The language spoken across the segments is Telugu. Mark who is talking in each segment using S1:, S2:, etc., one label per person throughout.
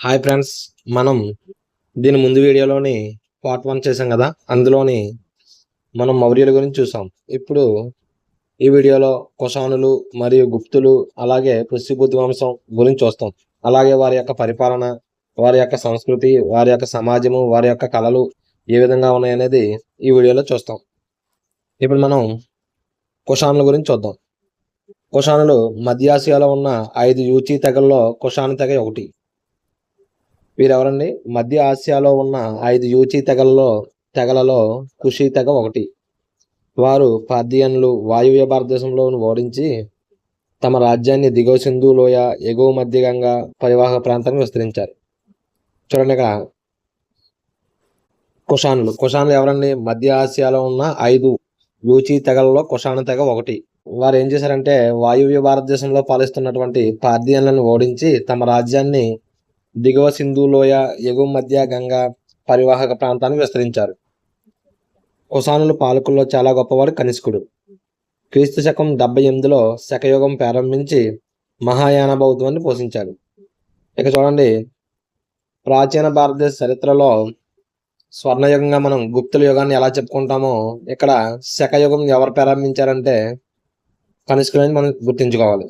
S1: హాయ్ ఫ్రెండ్స్, మనం దీని ముందు వీడియోలోని పార్ట్ 1 చేసాం కదా. అందులోని మనం మౌర్యుల గురించి చూసాం. ఇప్పుడు ఈ వీడియోలో కుషానులు మరియు గుప్తులు అలాగే పుష్యభూతి వంశం గురించి చూస్తాం. అలాగే వారి యొక్క పరిపాలన, వారి యొక్క సంస్కృతి, వారి యొక్క సమాజము, వారి యొక్క కళలు ఏ విధంగా ఉన్నాయనేది ఈ వీడియోలో చూస్తాం. ఇప్పుడు మనం కుషానుల గురించి చూద్దాం. కుషానులు మధ్య ఆసియాలో ఉన్న 5 యూచీ తెగల్లో కుషాను తెగ ఒకటి. వీరెవరండి? మధ్య ఆసియాలో ఉన్న 5 యూచీ తెగలలో కుషీ తెగ ఒకటి. వారు పార్థియన్లు వాయువ్య భారతదేశంలో ఓడించి తమ రాజ్యాన్ని దిగువ సింధు లోయ, ఎగువ మధ్య గంగా పరివాహక ప్రాంతాన్ని విస్తరించారు. చూడండి, ఇక్కడ కుషానులు ఎవరండి? మధ్య ఆసియాలో ఉన్న 5 యూచీ తెగలలో కుషాను తెగ ఒకటి. వారు ఏం చేశారంటే వాయువ్య భారతదేశంలో పాలిస్తున్నటువంటి పార్థియన్లను ఓడించి తమ రాజ్యాన్ని దిగువ సింధు లోయ, ఎగువ మధ్య గంగా పరివాహక ప్రాంతాన్ని విస్తరించారు. కుషానుల పాలకుల్లో చాలా గొప్పవాడు కనిష్కుడు. క్రీస్తు శకం 78లో శకయుగం ప్రారంభించి మహాయాన బౌద్ధాన్ని పోషించాడు. ఇక చూడండి, ప్రాచీన భారతదేశ చరిత్రలో స్వర్ణయుగంగా మనం గుప్తుల యుగాన్ని ఎలా చెప్పుకుంటామో, ఇక్కడ శకయుగం ఎవరు ప్రారంభించారంటే కనిష్కుడు మనం గుర్తించుకోవాలి.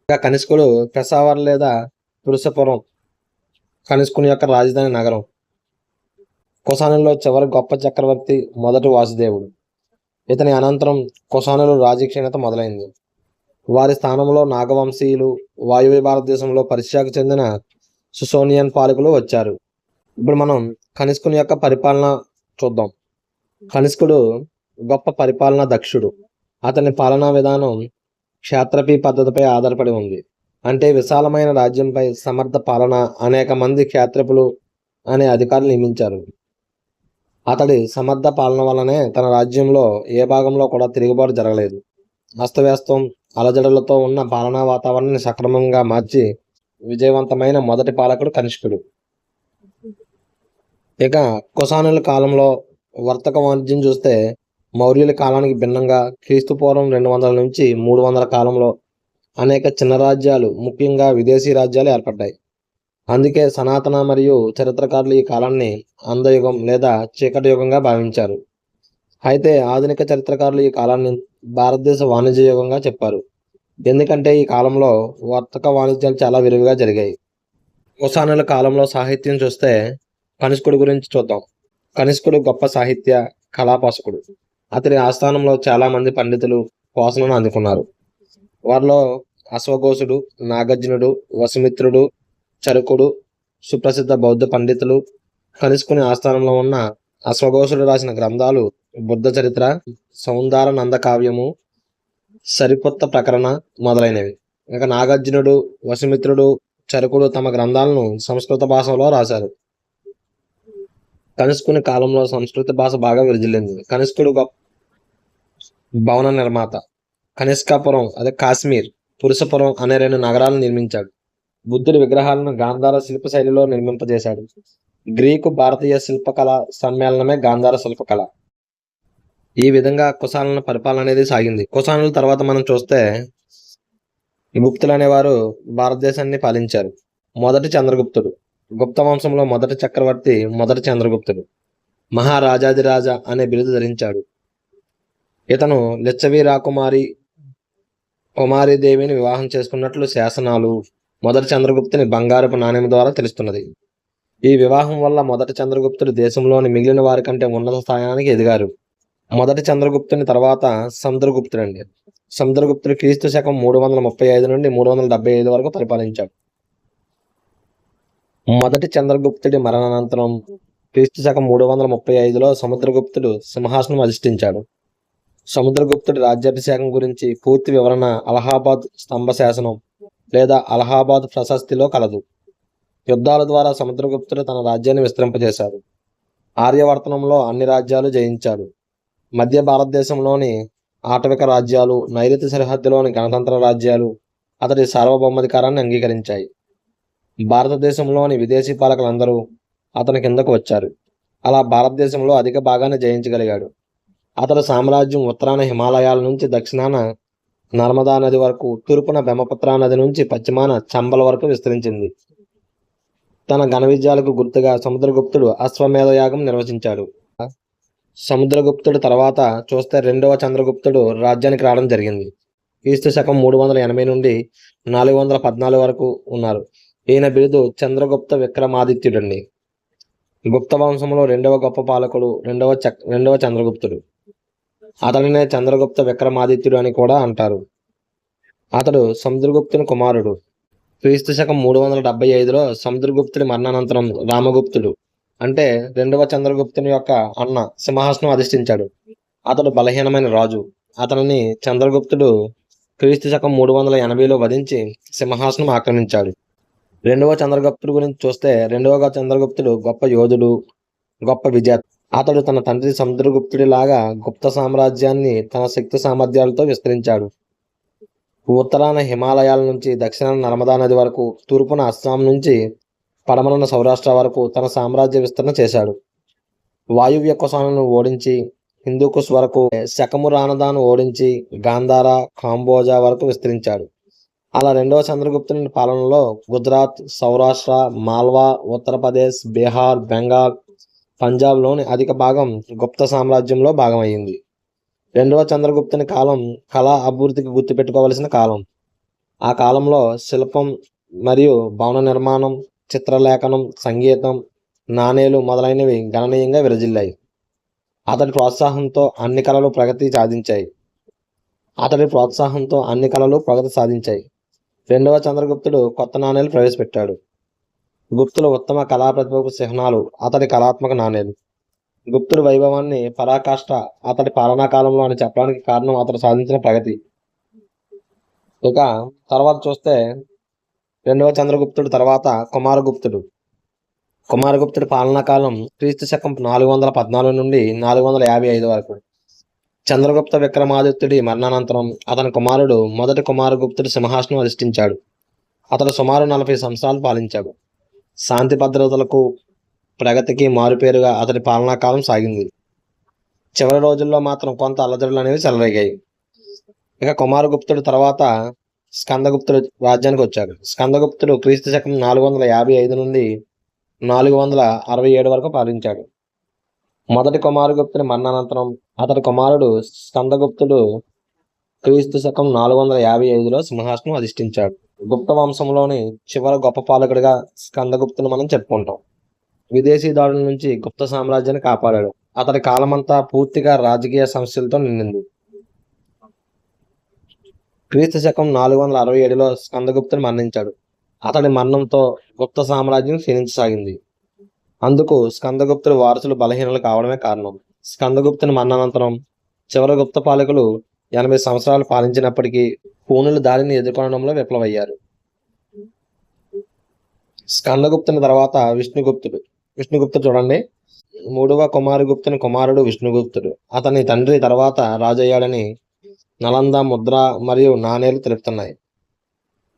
S1: ఇక కనిష్కుడు పెషావర్ లేదా పురుషపురం కనిష్కుని యొక్క రాజధాని నగరం. కుషానుల్లో చివరి గొప్ప చక్రవర్తి మొదటి వాసుదేవుడు. ఇతని అనంతరం కుషానుల రాజక్షీణత మొదలైంది. వారి స్థానంలో నాగవంశీయులు, వాయువ్య భారతదేశంలో పర్షియాకు చెందిన సుసోనియన్ పాలకులు వచ్చారు. ఇప్పుడు మనం కనిష్కుని యొక్క పరిపాలన చూద్దాం. కనిష్కుడు గొప్ప పరిపాలన దక్షుడు. అతని పాలనా విధానం క్షాత్రపీ పద్ధతిపై ఆధారపడి ఉంది. అంటే విశాలమైన రాజ్యంపై సమర్థ పాలన, అనేక మంది క్షాత్రపులు అనే అధికారులు నియమించారు. అతడి సమర్థ పాలన వల్లనే తన రాజ్యంలో ఏ భాగంలో కూడా తిరుగుబాటు జరగలేదు. అస్తవ్యస్తం, అలజడులతో ఉన్న పాలనా వాతావరణాన్ని సక్రమంగా మార్చి విజయవంతమైన మొదటి పాలకుడు కనిష్కుడు. ఇక కుషానుల కాలంలో వర్తక వాణిజ్యం చూస్తే మౌర్యుల కాలానికి భిన్నంగా క్రీస్తు పూర్వం 200 నుంచి 300 కాలంలో అనేక చిన్న రాజ్యాలు, ముఖ్యంగా విదేశీ రాజ్యాలు ఏర్పడ్డాయి. అందుకే సనాతన మరియు చరిత్రకారులు ఈ కాలాన్ని అంధయుగం లేదా చీకటి యుగంగా భావించారు. అయితే ఆధునిక చరిత్రకారులు ఈ కాలాన్ని భారతదేశ వాణిజ్య యుగంగా చెప్పారు. ఎందుకంటే ఈ కాలంలో వర్తక వాణిజ్యాలు చాలా విరివిగా జరిగాయి. కుషానుల కాలంలో సాహిత్యం చూస్తే కనిష్కుడి గురించి చూద్దాం. కనిష్కుడు గొప్ప సాహిత్య కళాపోషకుడు. అతని ఆస్థానంలో చాలా మంది పండితులు పోషణను అందుకున్నారు. వారిలో అశ్వఘోషుడు, నాగార్జునుడు, వసుమిత్రుడు, చరకుడు సుప్రసిద్ధ బౌద్ధ పండితులు. కనిష్కుని ఆస్థానంలో ఉన్న అశ్వఘోషుడు రాసిన గ్రంథాలు బుద్ధ చరిత్ర, సౌందర నంద కావ్యము, సరికొత్త ప్రకరణ మొదలైనవి. ఇక నాగార్జునుడు, వసుమిత్రుడు, చరకుడు తమ గ్రంథాలను సంస్కృత భాషలో రాశారు. కనిష్కుని కాలంలో సంస్కృత భాష బాగా విరజిల్లింది. కనిష్కుడు భవన నిర్మాత. కనిష్కాపురం అదే కాశ్మీర్, పురుషపురం అనే 2 నగరాలను నిర్మించాడు. బుద్ధుడి విగ్రహాలను గాంధార శిల్ప శైలిలో నిర్మింపజేశాడు. గ్రీకు భారతీయ శిల్పకళ సమ్మేళనమే గాంధార శిల్పకళ. ఈ విధంగా కుషానుల పరిపాలన అనేది సాగింది. కుషానుల తర్వాత మనం చూస్తే గుప్తులు అనేవారు భారతదేశాన్ని పాలించారు. మొదటి చంద్రగుప్తుడు. గుప్త వంశంలో మొదటి చక్రవర్తి మొదటి చంద్రగుప్తుడు. మహారాజాదిరాజా అనే బిరుదు ధరించాడు. ఇతను లిచ్చవి రాకుమారి కుమారీదేవిని వివాహం చేసుకున్నట్లు శాసనాలు మొదటి చంద్రగుప్తుని బంగారపు నాణెం ద్వారా తెలుస్తున్నది. ఈ వివాహం వల్ల మొదటి చంద్రగుప్తుడు దేశంలోని మిగిలిన వారి కంటే ఉన్నత స్థానానికి ఎదిగారు. మొదటి చంద్రగుప్తుని తర్వాత సముద్రగుప్తుడు అండి. సముద్రగుప్తుడు క్రీస్తు శకం 335 నుండి 375 వరకు పరిపాలించాడు. మొదటి చంద్రగుప్తుడి మరణానంతరం క్రీస్తు శకం 335లో సముద్రగుప్తుడు సింహాసనం అధిష్ఠించాడు. సముద్రగుప్తుడి రాజ్యాభిషేకం గురించి పూర్తి వివరణ అలహాబాద్ స్తంభ శాసనం లేదా అలహాబాద్ ప్రశస్తిలో కలదు. యుద్ధాల ద్వారా సముద్రగుప్తుడు తన రాజ్యాన్ని విస్తరింపజేశాడు. ఆర్యవర్తనంలో అన్ని రాజ్యాలు జయించాడు. మధ్య భారతదేశంలోని ఆటవిక రాజ్యాలు, నైరుతి సరిహద్దులోని గణతంత్ర రాజ్యాలు అతడి సార్వభౌమాధికారాన్ని అంగీకరించాయి. భారతదేశంలోని విదేశీ పాలకులందరూ అతని కిందకు వచ్చారు. అలా భారతదేశంలో అధిక భాగాన్ని జయించగలిగాడు. అతడి సామ్రాజ్యం ఉత్తరాన హిమాలయాల నుంచి దక్షిణాన నర్మదా నది వరకు, తూర్పున బ్రహ్మపుత్ర నది నుంచి పశ్చిమాన చంబల్ వరకు విస్తరించింది. తన ఘన విజయాలకు గుర్తుగా సముద్రగుప్తుడు అశ్వమేధ యాగం నిర్వహించాడు. సముద్రగుప్తుడు తర్వాత చూస్తే రెండవ చంద్రగుప్తుడు రాజ్యానికి రావడం జరిగింది. క్రీస్తు శకం 380 నుండి 414 వరకు ఉన్నారు. ఈయన బిరుదు చంద్రగుప్త విక్రమాదిత్యుడండి. గుప్త వంశంలో రెండవ గొప్ప పాలకుడు రెండవ చంద్రగుప్తుడు. అతడినే చంద్రగుప్త విక్రమాదిత్యుడు అని కూడా అంటారు. అతడు సముద్రగుప్తుని కుమారుడు. క్రీస్తు శకం 375లో సముద్రగుప్తుడి మరణానంతరం రామగుప్తుడు అంటే రెండవ చంద్రగుప్తుని యొక్క అన్న సింహాసనం అధిష్ఠించాడు. అతడు బలహీనమైన రాజు. అతనిని చంద్రగుప్తుడు క్రీస్తు శకం 380లో వధించి సింహాసనం ఆక్రమించాడు. రెండవ చంద్రగుప్తుడు గురించి చూస్తే రెండవ చంద్రగుప్తుడు గొప్ప యోధుడు, గొప్ప విజేత. అతడు తన తండ్రి సముద్రగుప్తుడి లాగా గుప్త సామ్రాజ్యాన్ని తన శక్తి సామర్థ్యాలతో విస్తరించాడు. ఉత్తరాన హిమాలయాల నుంచి దక్షిణాన నర్మదా నది వరకు, తూర్పున అస్సాం నుంచి పడమరన సౌరాష్ట్ర వరకు తన సామ్రాజ్య విస్తరణ చేశాడు. వాయువ్య కుషాలను ఓడించి హిందూకుష్ వరకు, శకము రానదాను ఓడించి గాంధార, కాంబోజా వరకు విస్తరించాడు. అలా రెండవ చంద్రగుప్తుని పాలనలో గుజరాత్, సౌరాష్ట్ర, మాల్వా, ఉత్తరప్రదేశ్, బీహార్, బెంగాల్, పంజాబ్లోని అధిక భాగం గుప్త సామ్రాజ్యంలో భాగమయ్యింది. రెండవ చంద్రగుప్తుని కాలం కళా అభివృద్ధికి గుర్తుపెట్టుకోవలసిన కాలం. ఆ కాలంలో శిల్పం మరియు భవన నిర్మాణం, చిత్రలేఖనం, సంగీతం, నాణేలు మొదలైనవి గణనీయంగా విరజిల్లాయి. అతడి ప్రోత్సాహంతో అన్ని కళలు ప్రగతి సాధించాయి. రెండవ చంద్రగుప్తుడు కొత్త నాణేలు ప్రవేశపెట్టాడు. గుప్తుల ఉత్తమ కళా ప్రతిభకు చిహ్నాలు అతడి కళాత్మక నాణేలు. గుప్తుడి వైభవాన్ని పరాకాష్ఠ అతడి పాలనా కాలంలో అని చెప్పడానికి కారణం అతడు సాధించిన ప్రగతి. ఇక తర్వాత చూస్తే రెండవ చంద్రగుప్తుడు తర్వాత కుమారగుప్తుడి పాలనా కాలం క్రీస్తు శకం 414 నుండి 455 వరకు. చంద్రగుప్త విక్రమాదిత్యుడి మరణానంతరం అతని కుమారుడు మొదటి కుమారగుప్తుడు సింహాసనం అధిష్ఠించాడు. అతడు సుమారు 40 సంవత్సరాలు పాలించాడు. శాంతి భద్రతలకు, ప్రగతికి మారుపేరుగా అతడి పాలనా కాలం సాగింది. చివరి రోజుల్లో మాత్రం కొంత అలజడులు అనేవి చెలరేగాయి. ఇక కుమారగుప్తుడు తర్వాత స్కందగుప్తుడు రాజ్యానికి వచ్చాడు. స్కందగుప్తుడు క్రీస్తు శకం 455 నుండి 467 వరకు పాలించాడు. మొదటి కుమారగుప్తుని మరణానంతరం అతడి కుమారుడు స్కందగుప్తుడు క్రీస్తు శకం 455లో సింహాసనం అధిష్ఠించాడు. గుప్త వంశంలోని చివరి గొప్ప పాలకుడిగా స్కందగుప్తుని మనం చెప్పుకుంటాం. విదేశీ దాడుల నుంచి గుప్త సామ్రాజ్యాన్ని కాపాడాడు. అతడి కాలమంతా పూర్తిగా రాజకీయ సమస్యలతో నిండింది. క్రీస్తు శకం 467లో స్కందగుప్తుని మరణించాడు. అతడి మరణంతో గుప్త సామ్రాజ్యం క్షీణించసాగింది. అందుకు స్కందగుప్తుడి వారసులు బలహీనలు కావడమే కారణం. స్కందగుప్తుని మరణానంతరం చివరి గుప్త పాలకులు 80 సంవత్సరాలు పాలించినప్పటికీ పూనుల దాడిని ఎదుర్కొనడంలో విఫలమయ్యారు. స్కందగుప్తుని తర్వాత విష్ణుగుప్తుడు చూడండి. మూడవ కుమారగుప్తుని కుమారుడు విష్ణుగుప్తుడు. అతని తండ్రి తర్వాత రాజయ్యాడని నలంద ముద్ర మరియు నాణేలు తెలుపుతున్నాయి.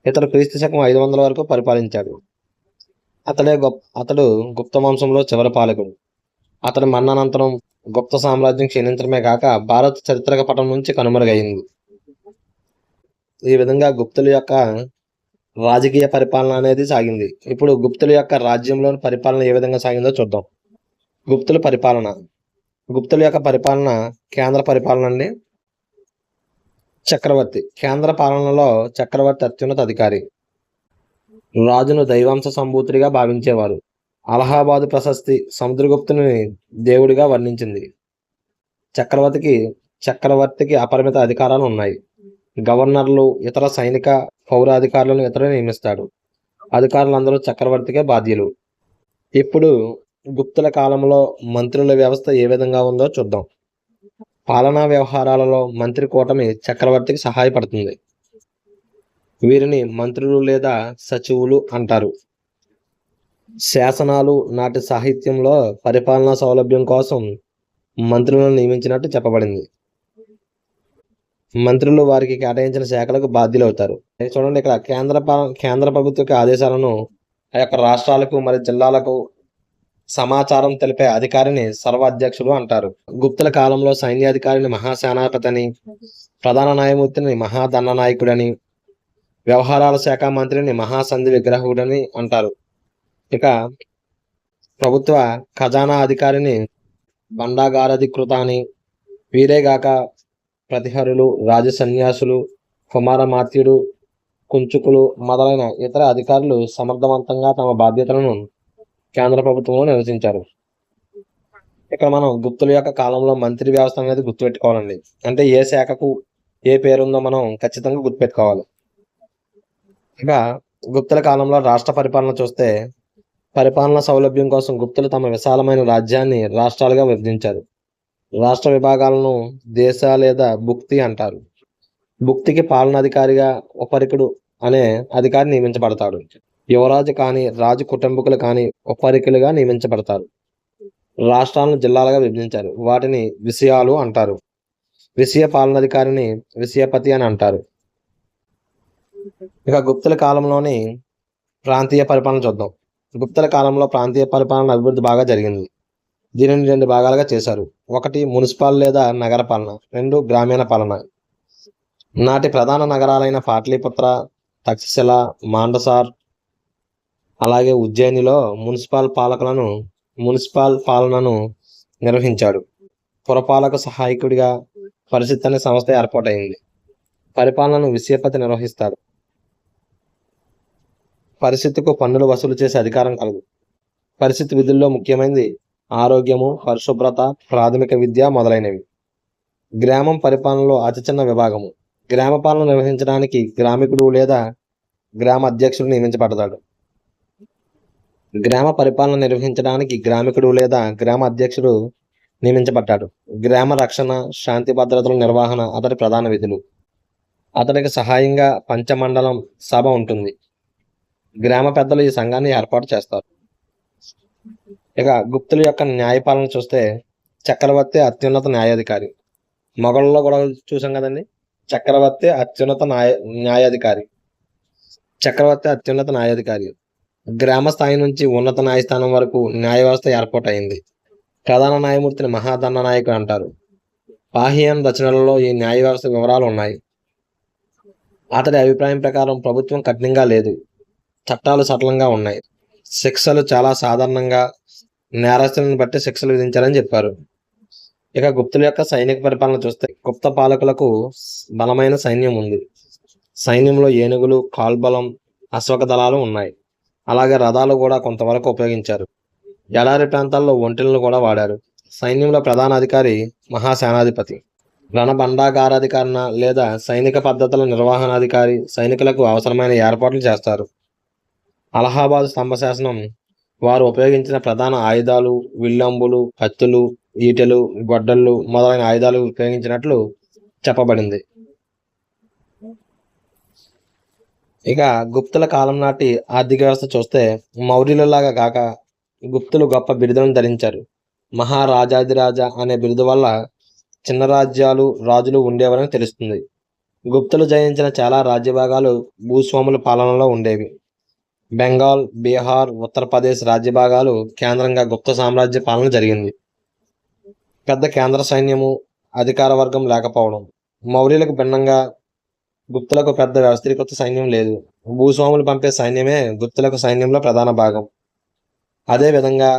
S1: ఇతడు క్రీస్తు శకం 500 వరకు పరిపాలించాడు. అతడు గుప్త వంశంలో చివరి పాలకుడు. అతడి మరణానంతరం గుప్త సామ్రాజ్యం క్షీణించడమే కాక భారత చరిత్రక పటం నుంచి కనుమరుగైంది. ఈ విధంగా గుప్తుల యొక్క రాజకీయ పరిపాలన అనేది సాగింది. ఇప్పుడు గుప్తుల యొక్క రాజ్యంలోని పరిపాలన ఏ విధంగా సాగిందో చూద్దాం. గుప్తుల యొక్క పరిపాలన కేంద్ర పరిపాలన అండి. చక్రవర్తి. కేంద్ర పాలనలో చక్రవర్తి అత్యున్నత అధికారి. రాజును దైవాంశ సంభూతుడిగా భావించేవారు. అలహాబాదు ప్రశస్తి సముద్రగుప్తుని దేవుడిగా వర్ణించింది. చక్రవర్తికి అపరిమిత అధికారాలు ఉన్నాయి. గవర్నర్లు, ఇతర సైనిక, పౌర అధికారులను ఇతరులు నియమిస్తాడు. అధికారులందరూ చక్రవర్తికే బాధ్యులు. ఇప్పుడు గుప్తుల కాలంలో మంత్రుల వ్యవస్థ ఏ విధంగా ఉందో చూద్దాం. పాలనా వ్యవహారాలలో మంత్రి కూటమి చక్రవర్తికి సహాయపడుతుంది. వీరిని మంత్రులు లేదా సచివులు అంటారు. శాసనాలు నాటి సాహిత్యంలో పరిపాలనా సౌలభ్యం కోసం మంత్రులను నియమించినట్టు చెప్పబడింది. మంత్రులు వారికి కేటాయించిన శాఖలకు బాధ్యులవుతారు. చూడండి, ఇక్కడ కేంద్ర ప్రభుత్వ ఆదేశాలను ఆ యొక్క రాష్ట్రాలకు మరియు జిల్లాలకు సమాచారం తెలిపే అధికారిని సర్వ అధ్యక్షుడు అంటారు. గుప్తుల కాలంలో సైన్యాధికారిని మహాసేనాపతిని, ప్రధాన న్యాయమూర్తిని మహాదండనాయకుడని, వ్యవహారాల శాఖ మంత్రిని మహాసంధి విగ్రహుడని అంటారు. ఇక ప్రభుత్వ ఖజానా అధికారిని బండాగారాధికృత అని, వీరేగాక ప్రతిహరులు, రాజ సన్యాసులు, కుమారమాత్యుడు, కుంచుకులు మొదలైన ఇతర అధికారులు సమర్థవంతంగా తమ బాధ్యతలను కేంద్ర ప్రభుత్వంలో నిర్వహించారు. ఇక్కడ మనం గుప్తుల యొక్క కాలంలో మంత్రి వ్యవస్థ అనేది గుర్తుపెట్టుకోవాలండి. అంటే ఏ శాఖకు ఏ పేరుందో మనం ఖచ్చితంగా గుర్తుపెట్టుకోవాలి. ఇక గుప్తుల కాలంలో రాష్ట్ర పరిపాలన చూస్తే, పరిపాలన సౌలభ్యం కోసం గుప్తులు తమ విశాలమైన రాజ్యాన్ని రాష్ట్రాలుగా విభజించారు. రాష్ట్ర విభాగాలను దేశ లేదా భుక్తి అంటారు. భుక్తికి పాలనాధికారిగా ఉపరికుడు అనే అధికారి నియమించబడతాడు. యువరాజు కానీ రాజు కుటుంబకులు కానీ ఉపరికులుగా నియమించబడతారు. రాష్ట్రాలను జిల్లాలుగా విభజించారు. వాటిని విషయాలు అంటారు. విషయ పాలనాధికారిని విషయపతి అని అంటారు. ఇక గుప్తుల కాలంలోని ప్రాంతీయ పరిపాలన చూద్దాం. గుప్తుల కాలంలో ప్రాంతీయ పరిపాలన అభివృద్ధి బాగా జరిగింది. దీనిని 2 భాగాలుగా చేశారు. 1 మున్సిపల్ లేదా నగర పాలన, 2 గ్రామీణ పాలన. నాటి ప్రధాన నగరాలైన పాట్లీపుత్ర, తక్షశిల, మాండసార్ అలాగే ఉజ్జయినిలో మున్సిపల్ పాలనను నిర్వహించాడు. పురపాలక సహాయకుడిగా పరిషత్ అనే సంస్థ ఏర్పాటైంది. పరిపాలనను విషయపతి నిర్వహిస్తాడు. పరిషత్తుకు పన్నులు వసూలు చేసే అధికారం కలదు. పరిషత్ విధుల్లో ముఖ్యమైనది ఆరోగ్యము, పరిశుభ్రత, ప్రాథమిక విద్య మొదలైనవి. గ్రామం పరిపాలనలో అతి చిన్న విభాగము. గ్రామ పాలన నిర్వహించడానికి గ్రామికుడు లేదా గ్రామ అధ్యక్షుడు నియమించబడతాడు. గ్రామ పరిపాలన నిర్వహించడానికి గ్రామికుడు లేదా గ్రామ అధ్యక్షుడు నియమించబడ్డాడు. గ్రామ రక్షణ, శాంతి భద్రతల నిర్వహణ అతడి ప్రధాన విధులు. అతడికి సహాయంగా పంచమండలం సభ ఉంటుంది. గ్రామ పెద్దలు ఈ సంఘాన్ని ఏర్పాటు చేస్తారు. ఇక గుప్తుల యొక్క న్యాయపాలన చూస్తే, చక్రవర్తి అత్యున్నత న్యాయాధికారి. మొఘల్లో కూడా చూసాం కదండి, చక్రవర్తి అత్యున్నత న్యాయాధికారి. చక్రవర్తి అత్యున్నత న్యాయాధికారి. గ్రామ స్థాయి నుంచి ఉన్నత న్యాయస్థానం వరకు న్యాయ వ్యవస్థ ఏర్పాటైంది. ప్రధాన న్యాయమూర్తిని మహాదండ నాయకుడు అంటారు. పాహియన్ రచనలలో ఈ న్యాయ వ్యవస్థ వివరాలు ఉన్నాయి. అతడి అభిప్రాయం ప్రకారం ప్రభుత్వం కఠినంగా లేదు, చట్టాలు సరళంగా ఉన్నాయి. శిక్షలు చాలా సాధారణంగా నేరస్తులను బట్టి శిక్షలు విధించాలని చెప్పారు. ఇక గుప్తుల యొక్క సైనిక పరిపాలన చూస్తే, గుప్త పాలకులకు బలమైన సైన్యం ఉంది. సైన్యంలో ఏనుగులు, కాల్బలం, అశ్వక దళాలు ఉన్నాయి. అలాగే రథాలు కూడా కొంతవరకు ఉపయోగించారు. ఎడారి ప్రాంతాల్లో ఒంటెలను కూడా వాడారు. సైన్యంలో ప్రధాన అధికారి మహాసేనాధిపతి. రణబండాగారాధికారణ లేదా సైనిక పద్ధతుల నిర్వహణాధికారి సైనికులకు అవసరమైన ఏర్పాట్లు చేస్తారు. అలహాబాద్ స్తంభ శాసనం వారు ఉపయోగించిన ప్రధాన ఆయుధాలు, విల్లంబులు, కత్తులు, ఈటెలు, గొడ్డళ్ళు మొదలైన ఆయుధాలు ఉపయోగించినట్లు చెప్పబడింది. ఇక గుప్తుల కాలం నాటి ఆర్థిక వ్యవస్థ చూస్తే, మౌర్యులలాగా కాక గుప్తులు గొప్ప బిరుదులను ధరించారు. మహారాజాదిరాజా అనే బిరుదు వల్ల చిన్న రాజ్యాలు, రాజులు ఉండేవారని తెలుస్తుంది. గుప్తులు జయించిన చాలా రాజ్యభాగాలు భూస్వాముల పాలనలో ఉండేవి. బెంగాల్, బీహార్, ఉత్తరప్రదేశ్ రాజ్యభాగాలు కేంద్రంగా గుప్త సామ్రాజ్య పాలన జరిగింది. పెద్ద కేంద్ర సైన్యము, అధికార వర్గం లేకపోవడం. మౌర్యులకు భిన్నంగా గుప్తులకు పెద్ద వ్యవస్థీకృత సైన్యం లేదు. భూస్వాములు పంపే సైన్యమే గుప్తులకు సైన్యంలో ప్రధాన భాగం. అదే విధంగా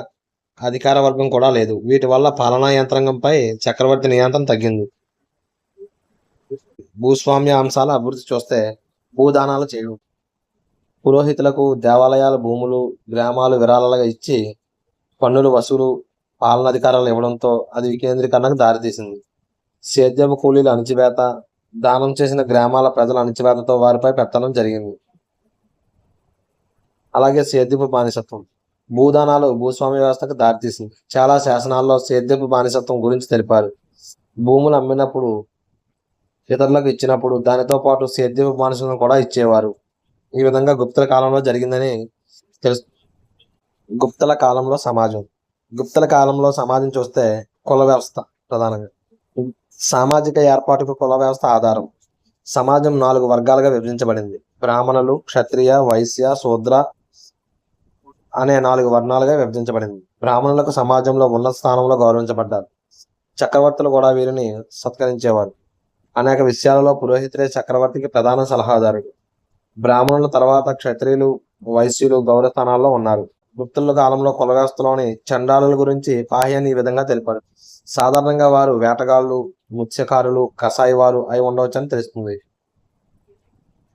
S1: అధికార వర్గం కూడా లేదు. వీటి వల్ల పాలనా యంత్రాంగంపై చక్రవర్తి నియంత్రణ తగ్గింది. భూస్వామ్య అంశాల అభివృద్ధి చూస్తే, భూదానాలు చేయడం. పురోహితులకు దేవాలయాల భూములు, గ్రామాలు విరాళాలుగా ఇచ్చి పన్నులు వసూలు, పాలనాధికారాలు ఇవ్వడంతో అది వికేంద్రీకరణకు దారితీసింది. సేద్యపు కూలీల అణచివేత, దానం చేసిన గ్రామాల ప్రజల అణచివేతతో వారిపై పెత్తనం జరిగింది. అలాగే సేద్యపు బానిసత్వం. భూదానాలు భూస్వామ్య వ్యవస్థకు దారితీసింది. చాలా శాసనాల్లో సేద్యపు బానిసత్వం గురించి తెలిపారు. భూములు అమ్మినప్పుడు, ఇతరులకు ఇచ్చినప్పుడు దానితో పాటు సేద్యపు బానిసలను కూడా ఇచ్చేవారు. ఈ విధంగా గుప్తుల కాలంలో జరిగిందని తెలుసు. గుప్తుల కాలంలో సమాజం. గుప్తుల కాలంలో సమాజం చూస్తే కుల వ్యవస్థ ప్రధానంగా. సామాజిక ఏర్పాటుకు కుల వ్యవస్థ ఆధారం. సమాజం 4 వర్గాలుగా విభజించబడింది. బ్రాహ్మణులు, క్షత్రియ, వైశ్య, శూద్ర అనే 4 వర్ణాలుగా విభజించబడింది. బ్రాహ్మణులకు సమాజంలో ఉన్నత స్థానంలో గౌరవించబడ్డారు. చక్రవర్తులు కూడా వీరిని సత్కరించేవారు. అనేక విషయాలలో పురోహితుడే చక్రవర్తికి ప్రధాన సలహాదారుడు. బ్రాహ్మణుల తర్వాత క్షత్రియులు, వైశ్యులు గౌరవ స్థానాల్లో ఉన్నారు. గుప్తుల కాలంలో కులవ్యవస్థలోని చండాలుల గురించి పాహ్యాన్ని ఈ విధంగా తెలిపాడు. సాధారణంగా వారు వేటగాళ్ళు, మత్స్యకారులు, కసాయివారు అయి ఉండవచ్చని తెలుస్తుంది.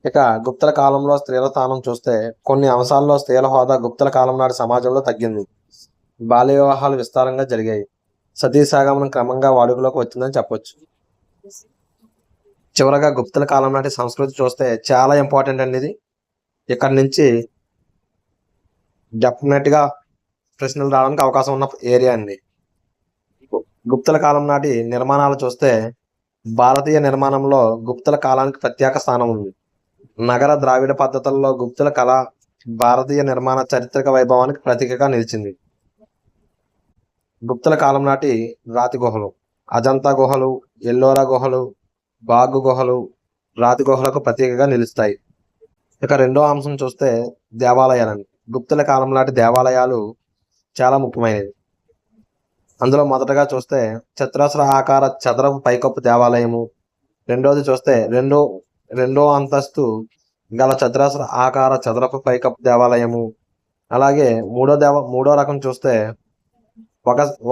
S1: ఇక గుప్తుల కాలంలో స్త్రీల స్థానం చూస్తే కొన్ని అంశాల్లో స్త్రీల హోదా గుప్తుల కాలం నాటి సమాజంలో తగ్గింది. బాల్య వివాహాలు విస్తారంగా జరిగాయి. సతీ సాగమనం క్రమంగా వాడుకలోకి వచ్చిందని చెప్పొచ్చు. చివరగా గుప్తుల కాలం నాటి సంస్కృతి చూస్తే చాలా ఇంపార్టెంట్ అండి ఇది. ఇక్కడ నుంచి డెఫినెట్ గా ప్రశ్నలు రావడానికి అవకాశం ఉన్న ఏరియా అండి. గుప్తుల కాలం నాటి నిర్మాణాలు చూస్తే భారతీయ నిర్మాణంలో గుప్తుల కాలానికి ప్రత్యేక స్థానం ఉంది. నగర ద్రావిడ పద్ధతుల్లో గుప్తుల కళ భారతీయ నిర్మాణ చారిత్రక వైభవానికి ప్రతీకగా నిలిచింది. గుప్తుల కాలం నాటి రాతి గుహలు, అజంతా గుహలు, ఎల్లోరా గుహలు, బాగు గుహలు రాతి గుహలకు ప్రతీకగా నిలుస్తాయి. ఇక రెండో అంశం చూస్తే దేవాలయాలండి. గుప్తుల కాలం నాటి దేవాలయాలు చాలా ముఖ్యమైనవి. అందులో మొదటగా చూస్తే చతురస్ర ఆకార చదరపు పైకప్పు దేవాలయము. రెండోది చూస్తే రెండో అంతస్తు గల చతురస్ర ఆకార చదరపు పైకప్పు దేవాలయము. అలాగే మూడో రకం చూస్తే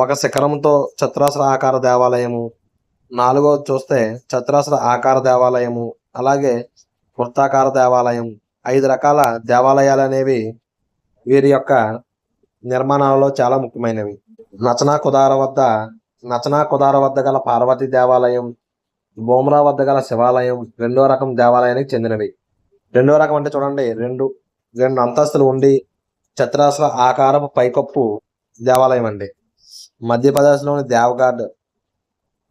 S1: ఒక శిఖరంతో చతురస్ర ఆకార దేవాలయము. నాలుగోది చూస్తే చతురస్ర ఆకార దేవాలయము, అలాగే వృత్తాకార దేవాలయం. 5 రకాల దేవాలయాలు అనేవి వీరి యొక్క నిర్మాణాలలో చాలా ముఖ్యమైనవి. నచనా కుదార వద్ద గల పార్వతీ దేవాలయం, బోమ్రా వద్ద గల శివాలయం రెండో రకం దేవాలయానికి చెందినవి. రెండో రకం అంటే చూడండి, రెండు అంతస్తులు ఉండి చతురస్ర ఆకారపు పైకప్పు దేవాలయం అండి. మధ్యప్రదేశ్లోని దేవగఢ్,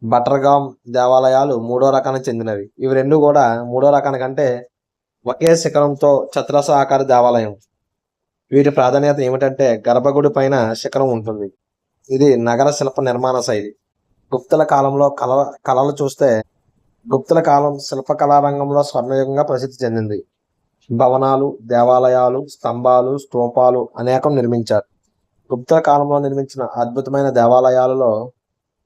S1: బటర్గామ్ దేవాలయాలు మూడో రకానికి చెందినవి. ఇవి రెండు కూడా మూడో రకానికంటే ఒకే శిఖరంతో చతురస్ర ఆకార దేవాలయం. వీటి ప్రాధాన్యత ఏమిటంటే గర్భగుడి పైన శిఖరం ఉంటుంది. ఇది నగర శిల్ప నిర్మాణ శైలి. గుప్తుల కాలంలో కళలు చూస్తే గుప్తుల కాలం శిల్పకళా రంగంలో స్వర్ణయుగంగా ప్రసిద్ధి చెందింది. భవనాలు, దేవాలయాలు, స్తంభాలు, స్తూపాలు అనేకం నిర్మించారు. గుప్తుల కాలంలో నిర్మించిన అద్భుతమైన దేవాలయాలలో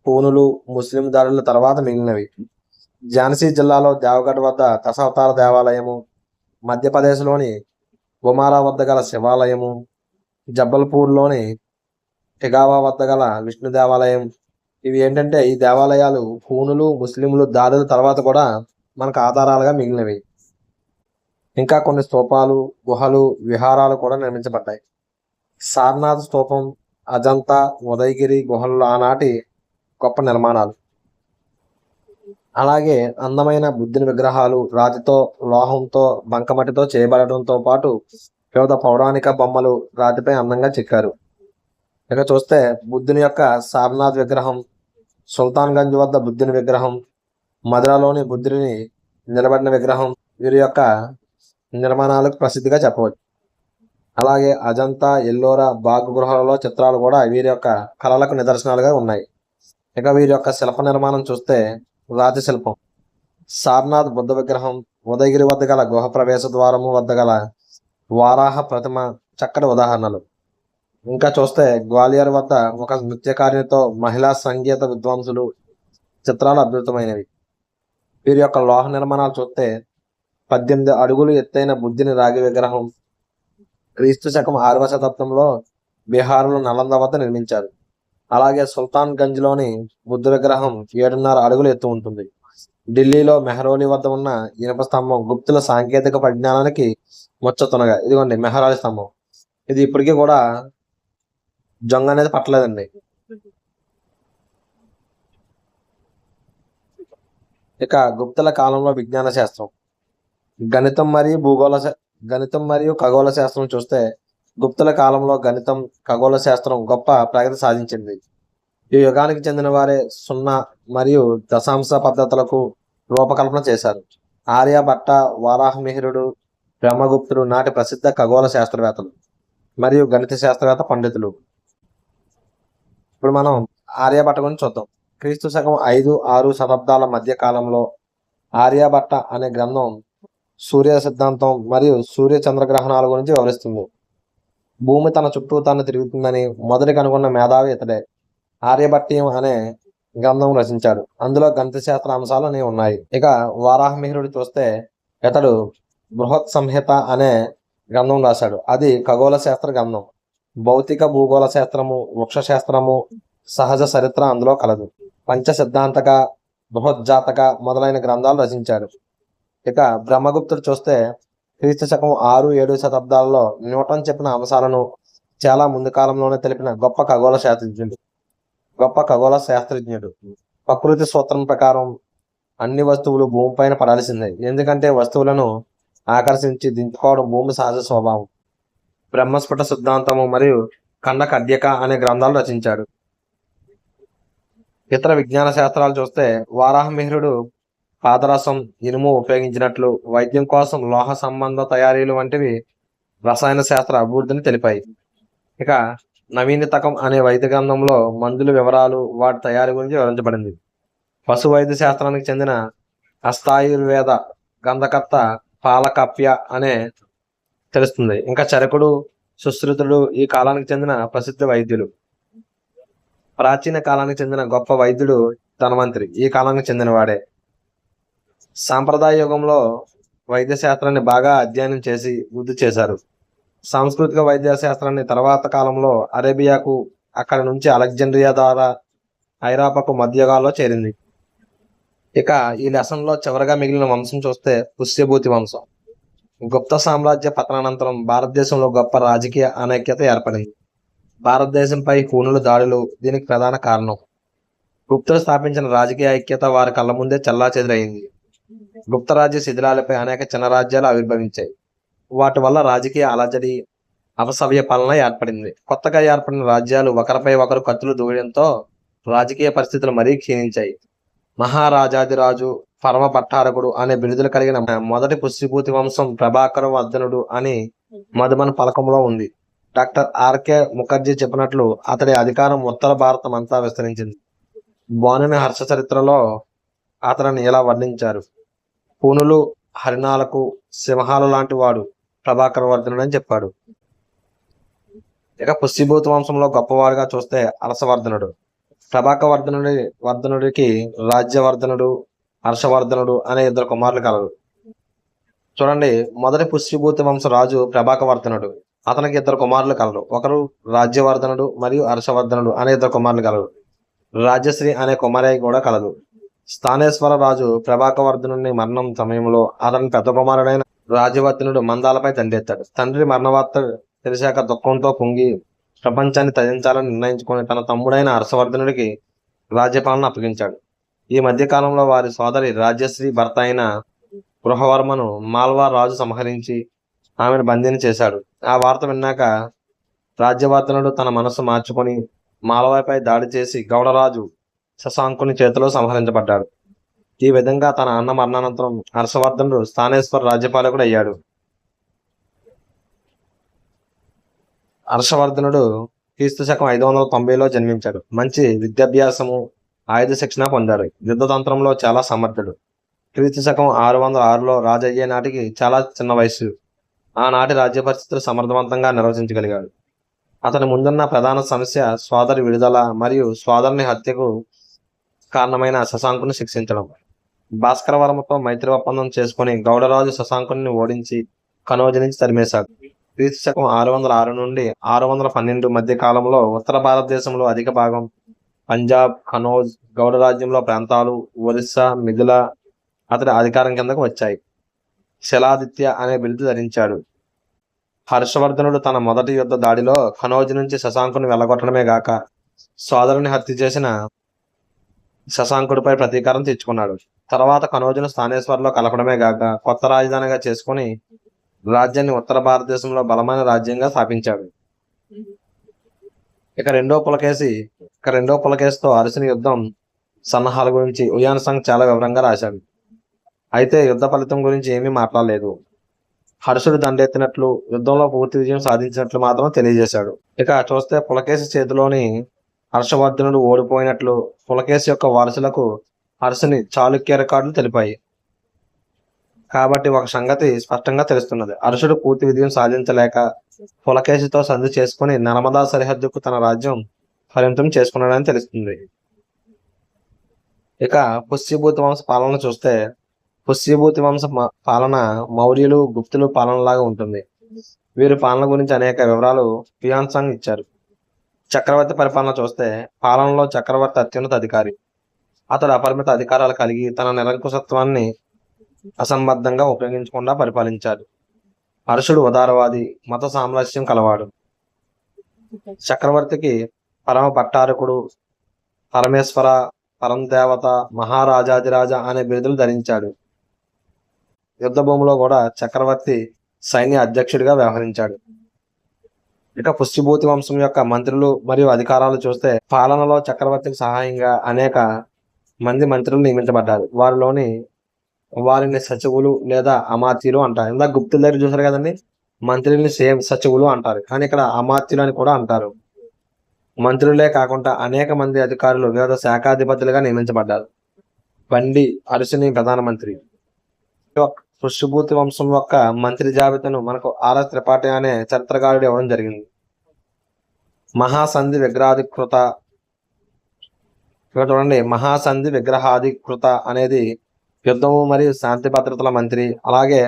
S1: పూనులు, ముస్లిం దాడుల తర్వాత మిగిలినవి. ఝాన్సీ జిల్లాలో దేవగఢ్ వద్ద దశావతార దేవాలయము, మధ్యప్రదేశ్లోని బొమారా వద్ద గల శివాలయము, జబ్బల్పూర్లోని టిగావా వద్ద గల విష్ణు దేవాలయం. ఇవి ఏంటంటే ఈ దేవాలయాలు పూనులు, ముస్లింలు దాడుల తర్వాత కూడా మనకు ఆధారాలుగా మిగిలినవి. ఇంకా కొన్ని స్తూపాలు, గుహలు, విహారాలు కూడా నిర్మించబడ్డాయి. సారనాథ్ స్తూపం, అజంతా, ఉదయగిరి గుహలు ఆనాటి గొప్ప నిర్మాణాలు. అలాగే అందమైన బుద్ధుని విగ్రహాలు రాతితో, లోహంతో, బంకమట్టితో చేయబడటంతో పాటు వివిధ పౌరాణిక బొమ్మలు రాతిపై అందంగా చెక్కారు. ఇక చూస్తే బుద్ధుని యొక్క సారనాథ్ విగ్రహం, సుల్తాన్గంజ్ వద్ద బుద్ధుని విగ్రహం, మధురలోని బుద్ధుని నిలబడిన విగ్రహం వీరి యొక్క నిర్మాణాలకు ప్రసిద్ధిగా చెప్పవచ్చు. అలాగే అజంతా, ఎల్లోరా, బాగ్ గృహాలలో చిత్రాలు కూడా వీరి యొక్క కళలకు నిదర్శనాలుగా ఉన్నాయి. ఇక వీరి యొక్క శిల్ప నిర్మాణం చూస్తే రాతి శిల్పం, సారనాథ్ బుద్ధ విగ్రహం, ఉదయగిరి వద్ద గల గుహ ప్రవేశ ద్వారము వద్ద గల వారాహ ప్రతిమ చక్కటి ఉదాహరణలు. ఇంకా చూస్తే గ్వాలియర్ వద్ద ఒక నృత్యకారిణితో మహిళా సంగీత విద్వాంసులు చిత్రాలు అద్భుతమైనవి. వీరి యొక్క లోహ నిర్మాణాలు చూస్తే 18 అడుగులు ఎత్తైన బుద్ధుని రాగి విగ్రహం క్రీస్తు శకం 6వ శతాబ్దంలో బీహార్లో నలంద వద్ద నిర్మించారు. అలాగే సుల్తాన్ గంజ్లోని బుద్ధ విగ్రహం 7.5 అడుగులు ఎత్తు ఉంటుంది. ఢిల్లీలో మెహ్రౌలి వద్ద ఉన్న ఇనుప స్తంభం గుప్తుల సాంకేతిక పరిజ్ఞానానికి ముచ్చతునగా. ఇదిగోండి మెహ్రౌలి స్తంభం. ఇది ఇప్పటికీ కూడా జంగ్ అనేది పట్టలేదండి. ఇక గుప్తుల కాలంలో విజ్ఞాన శాస్త్రం, గణితం మరియు ఖగోళ శాస్త్రం చూస్తే గుప్తుల కాలంలో గణితం, ఖగోళ శాస్త్రం గొప్ప ప్రగతి సాధించింది. ఈ యుగానికి చెందిన వారే 0 మరియు దశాంశ పద్ధతులకు రూపకల్పన చేశారు. ఆర్యభట్ట, వారాహమిహిరుడు, బ్రహ్మగుప్తుడు నాటి ప్రసిద్ధ ఖగోళ శాస్త్రవేత్తలు మరియు గణిత శాస్త్రవేత్త పండితులు. ఇప్పుడు మనం ఆర్యభట్ట గురించి చూద్దాం. క్రీస్తు శకం 5-6 శతాబ్దాల మధ్య కాలంలో ఆర్యభట్ట అనే గ్రంథం సూర్య సిద్ధాంతం మరియు సూర్య చంద్రగ్రహణాల గురించి వివరిస్తుంది. భూమి తన చుట్టూ తాను తిరుగుతుందని మొదటి కనుగొన్న మేధావి ఇతడే. ఆర్యభట్టీయం అనే గ్రంథం రచించాడు. అందులో గణిత శాస్త్ర అంశాలు అనేవి ఉన్నాయి. ఇక వారాహమిహిరుడు చూస్తే ఇతడు బృహత్ సంహిత అనే గ్రంథం రాశాడు. అది ఖగోళ శాస్త్ర గ్రంథం. భౌతిక భూగోళ శాస్త్రము, వృక్ష శాస్త్రము, సహజ చరిత్ర అందులో కలదు. పంచ సిద్ధాంతక, బృహజ్జాతక మొదలైన గ్రంథాలు రచించాడు. ఇక బ్రహ్మగుప్తుడు చూస్తే క్రీస్తు శకం 6-7 శతాబ్దాలలో న్యూటన్ చెప్పిన అంశాలను చాలా ముందు కాలంలోనే తెలిపిన గొప్ప ఖగోళ శాస్త్రజ్ఞుడు. ప్రకృతి సూత్రం ప్రకారం అన్ని వస్తువులు భూమిపైన పడాల్సిందే, ఎందుకంటే వస్తువులను ఆకర్షించి దించుకోవడం భూమి సహజ స్వభావం. బ్రహ్మస్ఫుట సిద్ధాంతము మరియు ఖండ కడ్యక అనే గ్రంథాలు రచించాడు. ఇతర విజ్ఞాన శాస్త్రాలు చూస్తే వారాహమిహిరుడు పాదరసం, ఇనుము ఉపయోగించినట్లు, వైద్యం కోసం లోహ సంబంధ తయారీలు వంటివి రసాయన శాస్త్ర అభివృద్ధిని తెలిపాయి. ఇక నవీనతకం అనే వైద్య గ్రంథంలో మందుల వివరాలు, వాటి తయారీ గురించి వివరించబడింది. పశు వైద్య శాస్త్రానికి చెందిన హస్తాయుర్వేద గంధకర్త పాలకప్య అనే తెలుస్తుంది. ఇంకా చరకుడు, సుశ్రుతుడు ఈ కాలానికి చెందిన ప్రసిద్ధ వైద్యులు. ప్రాచీన కాలానికి చెందిన గొప్ప వైద్యుడు ధన్వంతరి ఈ కాలానికి చెందినవాడే. సాంప్రదాయ యుగంలో వైద్య శాస్త్రాన్ని బాగా అధ్యయనం చేసి వృద్ధి చేశారు. సాంస్కృతిక వైద్య శాస్త్రాన్ని తర్వాత కాలంలో అరేబియాకు, అక్కడి నుంచి అలెగ్జాండ్రియా ద్వారా ఐరోపాకు మధ్యయుగాల్లో చేరింది. ఇక ఈ లెసన్లో చివరగా మిగిలిన వంశం చూస్తే పుష్యభూతి వంశం. గుప్త సామ్రాజ్య పతనానంతరం భారతదేశంలో గొప్ప రాజకీయ అనైక్యత ఏర్పడింది. భారతదేశంపై హూనుల దాడులు దీనికి ప్రధాన కారణం. గుప్తులు స్థాపించిన రాజకీయ ఐక్యత వారి కళ్ళ ముందే చెల్లాచెదురైంది. గుప్తరాజ్య శిథిలాలపై అనేక చిన్న రాజ్యాలు ఆవిర్భవించాయి. వాటి వల్ల రాజకీయ అలజడి, అపసవ్య పాలన ఏర్పడింది. కొత్తగా ఏర్పడిన రాజ్యాలు ఒకరిపై ఒకరు కత్తులు దూయడంతో రాజకీయ పరిస్థితులు మరీ క్షీణించాయి. మహారాజాదిరాజు, పరమ పట్టారకుడు అనే బిరుదులు కలిగిన మొదటి పుష్యభూతి వంశం ప్రభాకర వర్ధనుడు అని మధుమన్ పలకంలో ఉంది. డాక్టర్ ఆర్కే ముఖర్జీ చెప్పినట్లు అతడి అధికారం ఉత్తర భారతం అంతా విస్తరించింది. బాణుని హర్ష చరిత్రలో అతనిని ఇలా వర్ణించారు: పూనులు, హరిణాలకు సింహాలు లాంటి వాడు ప్రభాకర వర్ధనుడు అని చెప్పాడు. ఇక పుష్యభూతి వంశంలో గొప్పవాడుగా చూస్తే హర్షవర్ధనుడు. ప్రభాకర వర్ధనుడికి రాజ్యవర్ధనుడు, హర్షవర్ధనుడు అనే ఇద్దరు కుమారులు కలరు. చూడండి, మొదటి పుష్యభూతి వంశ రాజు ప్రభాకవర్ధనుడు. అతనికి ఇద్దరు కుమారులు కలరు. ఒకరు రాజ్యవర్ధనుడు మరియు హర్షవర్ధనుడు అనే ఇద్దరు కుమారులు కలరు. రాజశ్రీ అనే కుమారి కూడా కలదు. స్థానేశ్వర రాజు ప్రభాకవర్ధనుని మరణం సమయంలో అతని పెద్ద కుమారుడైన రాజవర్ధనుడు మందాలపై దండెత్తాడు. తండ్రి మరణవార్త తెలిసాక దుఃఖంతో పొంగి ప్రపంచాన్ని త్యజించాలని నిర్ణయించుకుని తన తమ్ముడైన హర్షవర్ధనుడికి రాజ్యపాలన అప్పగించాడు. ఈ మధ్య కాలంలో వారి సోదరి రాజ్యశ్రీ భర్త అయిన గృహవర్మను మాల్వా రాజు సంహరించి ఆమెను బందీని చేశాడు. ఆ వార్త విన్నాక రాజ్యవర్ధనుడు తన మనసు మార్చుకొని మాల్వాపై దాడి చేసి గౌడరాజు శశాంకుని చేతిలో సంహరించబడ్డాడు. ఈ విధంగా తన అన్న మరణానంతరం హర్షవర్ధనుడు స్థానేశ్వర రాజ్యపాలకుడు అయ్యాడు. హర్షవర్ధనుడు క్రీస్తు శకం 590లో జన్మించాడు. మంచి విద్యాభ్యాసము, ఆయుధ శిక్షణ పొందాడు. యుద్ధతంత్రంలో చాలా సమర్థుడు. క్రీస్తు శకం 606లో రాజు అయ్యే నాటికి చాలా చిన్న వయసు. ఆనాటి రాజ్య పరిస్థితులు సమర్థవంతంగా నిర్వహించగలిగాడు. అతని ముందున్న ప్రధాన సమస్య సోదరి విడుదల మరియు సోదరుని హత్యకు కారణమైన శశాంకుని శిక్షించడం. భాస్కరవర్మతో మైత్రి ఒప్పందం చేసుకుని గౌడరాజు శశాంకుని ఓడించి కనౌజు నుంచి తరిమేశాడు. క్రీస్తు శకం 606 నుండి 612 మధ్య కాలంలో ఉత్తర భారతదేశంలో అధిక భాగం పంజాబ్, కనౌజ్, గౌడ రాజ్యంలో ప్రాంతాలు, ఒరిస్సా, మిథిల అతడి అధికారం కిందకు వచ్చాయి. శలాదిత్య అనే బిరుదు ధరించాడు. హర్షవర్ధనుడు తన మొదటి యుద్ధ దాడిలో కనౌజ్ నుంచి శశాంకుని వెళ్ళగొట్టడమే గాక సోదరుని హత్య చేసిన శశాంకుడిపై ప్రతీకారం తెచ్చుకున్నాడు. తర్వాత కనౌజును స్థానేశ్వర్లో కలపడమే గాక కొత్త రాజధానిగా చేసుకుని రాజ్యాన్ని ఉత్తర భారతదేశంలో బలమైన రాజ్యంగా స్థాపించాడు. ఇక రెండో పులకేశితో అరసిని యుద్ధం సన్నాహాల గురించి ఉయాన్ సంగ్ చాలా వివరంగా రాశాడు. అయితే యుద్ధ ఫలితం గురించి ఏమీ మాట్లాడలేదు. హర్షుడు దండెత్తినట్లు, యుద్ధంలో పూర్తి విజయం సాధించినట్లు మాత్రం తెలియజేశాడు. ఇక చూస్తే పులకేశి చేతిలోని హర్షవర్ధనుడు ఓడిపోయినట్లు పులకేశి యొక్క వారసులకు హర్షుని చాళుక్య రికార్డులు తెలిపాయి. కాబట్టి ఒక సంగతి స్పష్టంగా తెలుస్తున్నది: హర్షుడు పూర్తి విజయం సాధించలేక పులకేశితో సంధి చేసుకుని నర్మదా సరిహద్దుకు తన రాజ్యం పరిమితం చేసుకున్నాడని తెలుస్తుంది. ఇక పుష్యభూతి వంశ పాలన చూస్తే పుష్యభూతి వంశ పాలన మౌర్యులు, గుప్తులు పాలనలాగా ఉంటుంది. వీరి పాలన గురించి అనేక వివరాలు హ్యూయాన్సాంగ్ ఇచ్చారు. చక్రవర్తి పరిపాలన చూస్తే పాలనలో చక్రవర్తి అత్యున్నత అధికారి. అతడు అపరిమిత అధికారాలు కలిగి తన నిరంకుశత్వాన్ని అసంబద్ధంగా ఉపయోగించకుండా పరిపాలించాడు. హర్షుడు ఉదారవాది, మత సామరస్యం కలవాడు. చక్రవర్తికి పరమ పట్టారకుడు, పరమేశ్వర, పరందేవత, మహారాజాదిరాజ అనే బిరుదులు ధరించాడు. యుద్ధ భూమిలో కూడా చక్రవర్తి సైన్య అధ్యక్షుడిగా వ్యవహరించాడు. ఇక పుష్యభూతి వంశం యొక్క మంత్రులు మరియు అధికారాలు చూస్తే పాలనలో చక్రవర్తికి సహాయంగా అనేక మంది మంత్రులు నియమించబడ్డారు. వారిని సచివులు లేదా అమాత్యులు అంటారు. ఇందాక గుప్తుల దగ్గర చూసారు కదండి, మంత్రుల్ని సేమ్ సచివులు అంటారు, కానీ ఇక్కడ అమాత్యులు అని కూడా అంటారు. మంత్రులే కాకుండా అనేక మంది అధికారులు వివిధ శాఖాధిపతులుగా నియమించబడ్డారు. బండి అరుసుని ప్రధానమంత్రి. పుష్యభూతి వంశం యొక్క మంత్రి జాబితాను మనకు ఆర్ఎస్ త్రిపాఠి అనే చరిత్రకారుడు ఇవ్వడం జరిగింది. మహాసంధి విగ్రహాధికృత, ఇక్కడ చూడండి, మహాసంధి విగ్రహాధికృత అనేది యుద్ధము మరియు శాంతి భద్రతల మంత్రి. అలాగే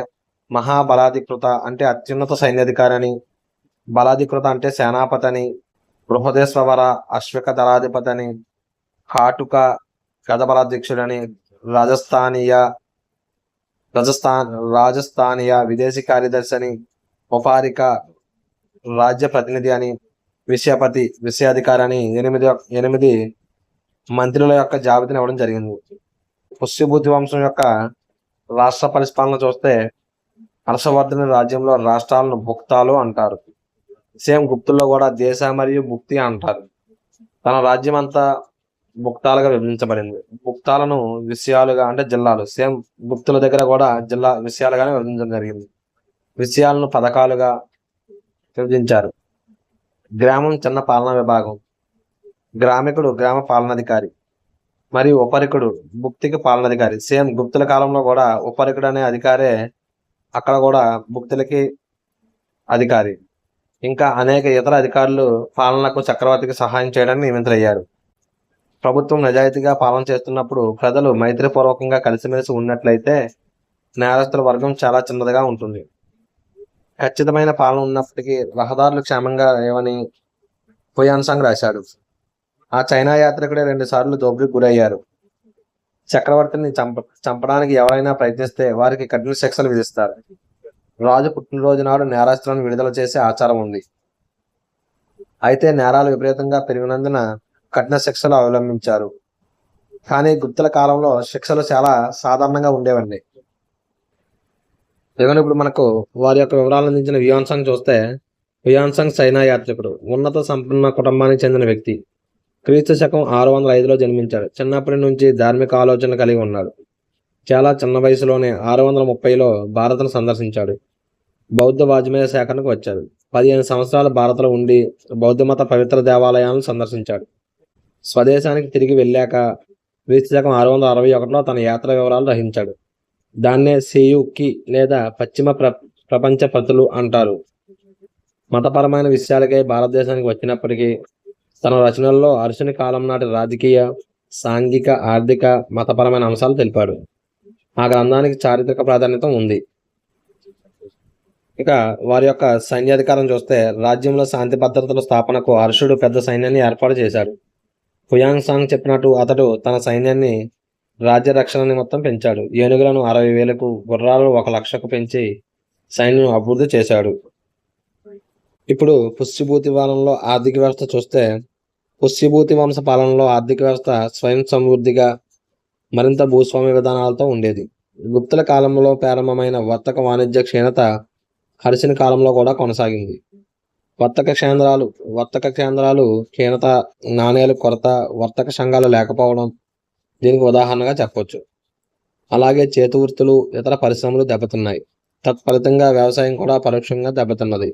S1: మహాబలాధికృత అంటే అత్యున్నత సైన్యాధికారి అని, బలాధికృత అంటే సేనాపతి అని, బృహదేశ్వర అశ్విక దళాధిపతి అని, కాటుక గజబలాధ్యక్షుడని, రాజస్థానీయ విదేశీ కార్యదర్శి అని, ఉపహారిక రాజ్య ప్రతినిధి అని, విషయపతి విషయాధికారి అని ఎనిమిది మంత్రుల యొక్క జాబితాను ఇవ్వడం జరిగింది. పుష్యభూతి వంశం యొక్క రాష్ట్ర పరిపాలన చూస్తే హర్షవర్ధని రాజ్యంలో రాష్ట్రాలను భుక్తాలు అంటారు. సేమ్ గుప్తుల్లో కూడా దేశ మరియు భుక్తి అంటారు. తన రాజ్యం అంతా భుక్తాలుగా విభజించబడింది. భుక్తాలను విషయాలుగా అంటే జిల్లాలు, సేమ్ గుప్తుల దగ్గర కూడా జిల్లా విషయాలుగానే విభజించడం జరిగింది. విషయాలను పథకాలుగా విభజించారు. గ్రామం చిన్న పాలనా విభాగం, గ్రామికుడు గ్రామ పాలనాధికారి మరియు ఉపరికుడు భుక్తికి పాలనాధికారి. సేమ్ గుప్తుల కాలంలో కూడా ఉపరికుడు అనే అధికారే అక్కడ కూడా భుక్తులకి అధికారి. ఇంకా అనేక ఇతర అధికారులు పాలనకు చక్రవర్తికి సహాయం చేయడానికి నియమితులయ్యారు. ప్రభుత్వం నిజాయితీగా పాలన చేస్తున్నప్పుడు ప్రజలు మైత్రిపూర్వకంగా కలిసిమెలిసి ఉన్నట్లయితే నేరస్తుల వర్గం చాలా చిన్నదిగా ఉంటుంది. ఖచ్చితమైన పాలన ఉన్నప్పటికీ రహదారులు క్షేమంగా లేవని హ్యూయాన్సాంగ్ రాశాడు. ఆ చైనా యాత్రికుడే 2 సార్లు దోపిడీకి గురయ్యారు. చక్రవర్తిని చంపడానికి ఎవరైనా ప్రయత్నిస్తే వారికి కఠిన శిక్షలు విధిస్తారు. రాజు పుట్టినరోజు నాడు నేరస్తులను విడుదల చేసే ఆచారం ఉంది. అయితే నేరాలు విపరీతంగా పెరిగినందున కఠిన శిక్షలు అవలంబించారు. కానీ గుప్తుల కాలంలో శిక్షలు చాలా సాధారణంగా ఉండేవండి. ఇప్పుడు మనకు వారి యొక్క వివరాలను అందించిన హ్యూయాన్సాంగ్ చూస్తే, హ్యూయాన్సాంగ్ చైనా యాత్రికుడు, ఉన్నత సంపన్న కుటుంబానికి చెందిన వ్యక్తి. క్రీస్తు శకం 605లో జన్మించాడు. చిన్నప్పటి నుంచి ధార్మిక ఆలోచనలు కలిగి ఉన్నాడు. చాలా చిన్న వయసులోనే 630లో భారత్ను సందర్శించాడు. బౌద్ధ వాజ్మేయ సేకరణకు వచ్చాడు. 15 సంవత్సరాలు భారత్లో ఉండి బౌద్ధ మత పవిత్ర దేవాలయాలను సందర్శించాడు. స్వదేశానికి తిరిగి వెళ్ళాక క్రీస్తు శకం 661లో తన యాత్ర వివరాలు రచించాడు. దాన్నే సేయుకి లేదా పశ్చిమ ప్రపంచ పతులు అంటారు. మతపరమైన విషయాలకై భారతదేశానికి వచ్చినప్పటికీ తన రచనల్లో అరుషుని కాలం నాటి రాజకీయ, సాంఘిక, ఆర్థిక, మతపరమైన అంశాలు తెలిపాడు. ఆ గ్రంథానికి చారిత్రక ప్రాధాన్యత ఉంది. ఇక వారి యొక్క సైన్యాధికారం చూస్తే రాజ్యంలో శాంతి భద్రతల స్థాపనకు హర్షుడు పెద్ద సైన్యాన్ని ఏర్పాటు చేశాడు. హ్యూయాన్సాంగ్ చెప్పినట్టు అతడు తన సైన్యాన్ని రాజ్య రక్షణ నిమిత్తం పెంచాడు. ఏనుగులను 60,000కు, గుర్రాలను 1,00,000కు పెంచి సైన్యం అభివృద్ధి చేశాడు. ఇప్పుడు పుష్యభూతి పాలనలో ఆర్థిక వ్యవస్థ చూస్తే, పుష్యభూతి వంశ పాలనలో ఆర్థిక వ్యవస్థ స్వయం సమృద్ధిగా మరింత భూస్వామ్య విధానాలతో ఉండేది. గుప్తుల కాలంలో ప్రారంభమైన వర్తక వాణిజ్య క్షీణత హర్షుని కాలంలో కూడా కొనసాగింది. వర్తక కేంద్రాలు క్షీణత, నాణేలు కొరత, వర్తక సంఘాలు లేకపోవడం దీనికి ఉదాహరణగా చెప్పొచ్చు. అలాగే చేతి వృత్తులు, ఇతర పరిశ్రమలు దెబ్బతిన్నాయి. తత్ఫలితంగా వ్యవసాయం కూడా పరోక్షంగా దెబ్బతిన్నది.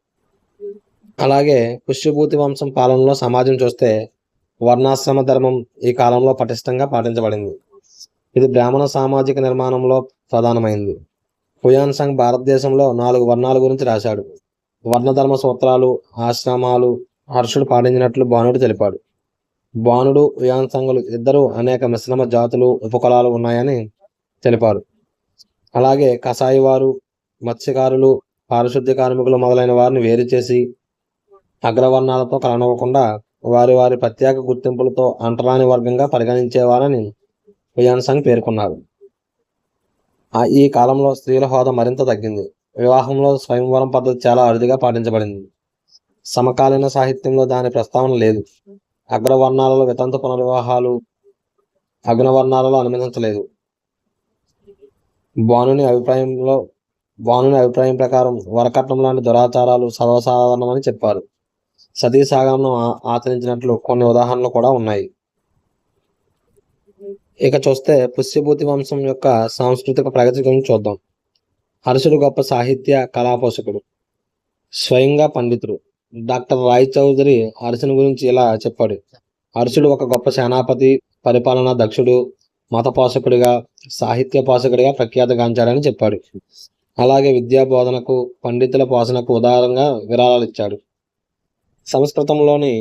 S1: అలాగే పుష్యభూతి వంశం పాలనలో సమాజం చూస్తే వర్ణాశ్రమ ధర్మం ఈ కాలంలో పటిష్టంగా పాటించబడింది. ఇది బ్రాహ్మణ సామాజిక నిర్మాణంలో ప్రధానమైంది. హ్యూయాన్సాంగ్ భారతదేశంలో 4 వర్ణాల గురించి రాశాడు. వర్ణధర్మ సూత్రాలు, ఆశ్రమాలు హర్షుడు పాటించినట్లు బాణుడు తెలిపాడు. బాణుడు, హ్యూయాన్సాంగులు ఇద్దరు అనేక మిశ్రమ జాతులు, ఉపకులాలు ఉన్నాయని తెలిపారు. అలాగే కసాయివారు, మత్స్యకారులు, పారిశుద్ధ్య కార్మికులు మొదలైన వారిని వేరు చేసి అగ్రవర్ణాలతో కలనవ్వకుండా వారి వారి ప్రత్యేక గుర్తింపులతో అంటరాని వర్గంగా పరిగణించేవారని హుయాన్సాంగ్ పేర్కొన్నారు. ఈ కాలంలో స్త్రీల హోదా మరింత తగ్గింది. వివాహంలో స్వయంవరం పద్ధతి చాలా అరుదుగా పాటించబడింది. సమకాలీన సాహిత్యంలో దాని ప్రస్తావన లేదు. అగ్రవర్ణాలలో వితంతు పునర్వివాహాలు అగ్రవర్ణాలలో అనుమతించలేదు. బాణుని అభిప్రాయం ప్రకారం వరకట్నం లాంటి దురాచారాలు సర్వసాధారణమని చెప్పారు. సతీ సాగమనం ఆచరించినట్లు కొన్ని ఉదాహరణలు కూడా ఉన్నాయి. ఇక చూస్తే పుష్యభూతి వంశం యొక్క సాంస్కృతిక ప్రగతి గురించి చూద్దాం. హర్షుడు గొప్ప సాహిత్య కళా పోషకుడు, స్వయంగా పండితుడు. డాక్టర్ రాయ్ చౌదరి హర్షుని గురించి ఇలా చెప్పాడు: హర్షుడు ఒక గొప్ప సేనాపతి, పరిపాలనా దక్షుడు, మత పోషకుడిగా, సాహిత్య పోషకుడిగా ప్రఖ్యాతిగాంచాడని చెప్పాడు. అలాగే విద్యా బోధనకు, పండితుల పోషణకు ఉదారంగా విరాళాలు ఇచ్చాడు. సంస్కృతంలోని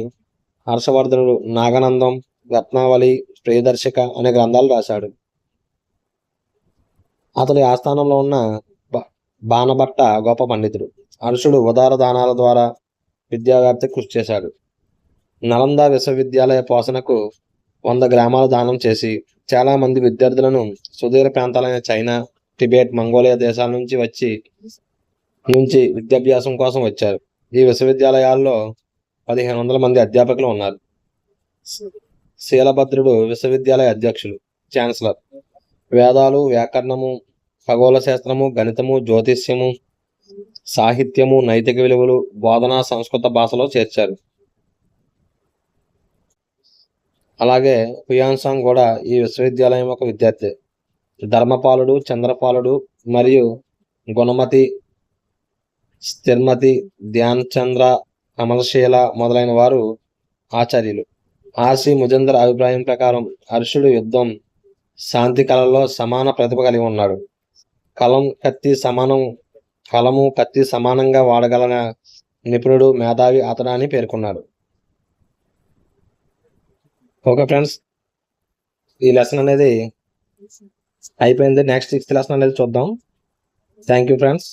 S1: హర్షవర్ధనుడు నాగనందం, రత్నావళి, ప్రియదర్శిక అనే గ్రంథాలు రాశాడు. అతడి ఆస్థానంలో ఉన్న బాణభట్ట గొప్ప పండితుడు. హర్షుడు ఉదార దానాల ద్వారా విద్యావ్యాప్తికి కృషి చేశాడు. నలంద విశ్వవిద్యాలయ పోషణకు 100 గ్రామాలు దానం చేసి చాలా మంది విద్యార్థులను సుదూర ప్రాంతాలైన చైనా, టిబెట్, మంగోలియా దేశాల నుంచి విద్యాభ్యాసం కోసం వచ్చారు. ఈ విశ్వవిద్యాలయాల్లో 1500 మంది అధ్యాపకులు ఉన్నారు. శీలభద్రుడు విశ్వవిద్యాలయ అధ్యక్షులు, ఛాన్సలర్. వేదాలు, వ్యాకరణము, ఖగోళ శాస్త్రము, గణితము, జ్యోతిష్యము, సాహిత్యము, నైతిక విలువలు, బోధన సంస్కృత భాషలో చేర్చారు. అలాగే హుయాన్సాంగ్ కూడా ఈ విశ్వవిద్యాలయం ఒక విద్యార్థి. ధర్మపాలుడు, చంద్రపాలుడు మరియు గుణమతి, స్థిర్మతి, ధ్యాన్ చంద్ర, అమలశీల మొదలైన వారు ఆచార్యులు. ఆర్సి ముజందర్ అభిప్రాయం ప్రకారం హర్షుడు యుద్ధం, శాంతి కళల్లో సమాన ప్రతిభ కలిగి ఉన్నాడు. కలము కత్తి సమానంగా వాడగల నిపుణుడు, మేధావి అతడు అని పేర్కొన్నాడు. ఓకే ఫ్రెండ్స్, ఈ లెసన్ అనేది అయిపోయింది. నెక్స్ట్ 6th లెసన్ అనేది చూద్దాం. Thank you friends.